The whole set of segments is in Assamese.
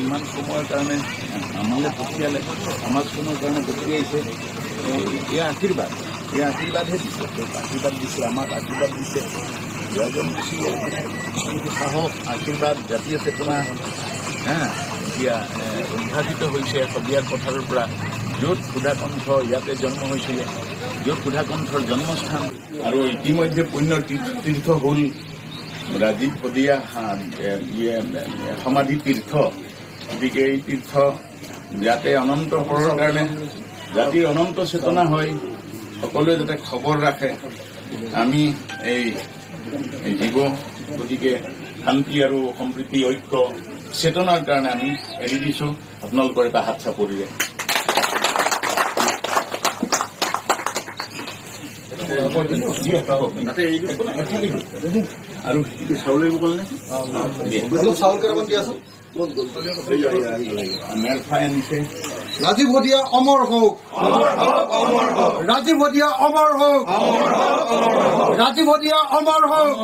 ইমান সময়ৰ কাৰণে আমালৈ পঠিয়ালে, সমাজখনৰ কাৰণে পঠিয়াইছে। এয়া আশীৰ্বাদহে দিছে, আশীৰ্বাদ দিছে, আমাক আশীৰ্বাদ দিছে। যোৱাজন গুচি গ'ল কিন্তু সাহস, আশীৰ্বাদ, জাতীয় চেতনা এতিয়া উদ্ভাসিত হৈছে শদিয়াৰ পথাৰৰ পৰা, য'ত সুধাকণ্ঠ ইয়াতে জন্ম হৈছিলে, য'ত সুধাকণ্ঠৰ জন্মস্থান। আৰু ইতিমধ্যে পুণ্যৰ তীৰ্থ হ'ল ৰাজীৱ শদিয়া সমাধি তীৰ্থ। গতিকে এই তীৰ্থ যাতে অনন্ত পৰৰ কাৰণে জাতিৰ অনন্ত চেতনা হয়, সকলোৱে যাতে খবৰ ৰাখে। আমি এই জীৱ, গতিকে শান্তি আৰু সম্প্ৰীতি ঐক্য চেতনাৰ কাৰণে আমি এৰি দিছোঁ। আপোনালোকৰ এটা হাত চাপৰিৰে আৰু চাউল লাগিব ক'লে চাউল কেইটামান দিয়াচোন। মেলফাই আনিছে। ৰাজীৱ শদিয়া অমৰ হওক, ৰাজীৱ শদিয়া অমৰ হওক, ৰাজীৱ শদিয়া অমৰ হওক।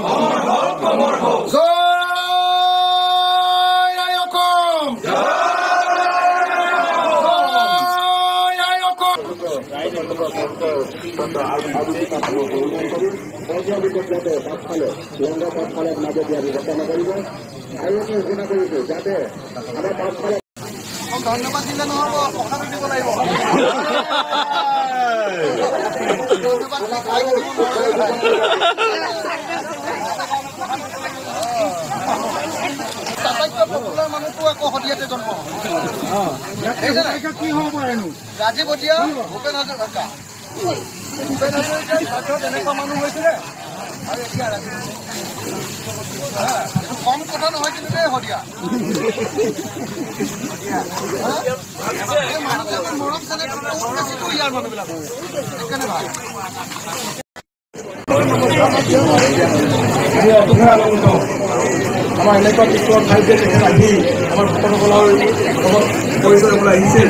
জয় আই অসম, জয় আই অসম। ধন্যবাদ দিলে নহ'ব, কথাটো দিব লাগিব। আটাইতকৈ পপুলাৰ মানুহটো আকৌ শদিয়াতে জন্ম। কি হ'ব পাৰেনো? ৰাজীৱ শদিয়া, ভূপেন হাজৰিকা। ভূপেন হাজৰিকাৰ স্বাৰ্থত এনেকুৱা মানুহ হৈছিলে আৰু এতিয়া কম কথা নহয় কিন্তু দেই শদিয়া। মানুহবিলাকৰ মৰম চেনেহ বেছিকৈ ইয়াৰ মানুহবিলাক সেইকাৰণে ভাল। আমাৰ এনেকুৱা কিছুমান ঠাইত যে তেখেত আহি আমাৰ ভক্তসকলৰ লগত পৰিচয় হ'বলৈ আহিছে।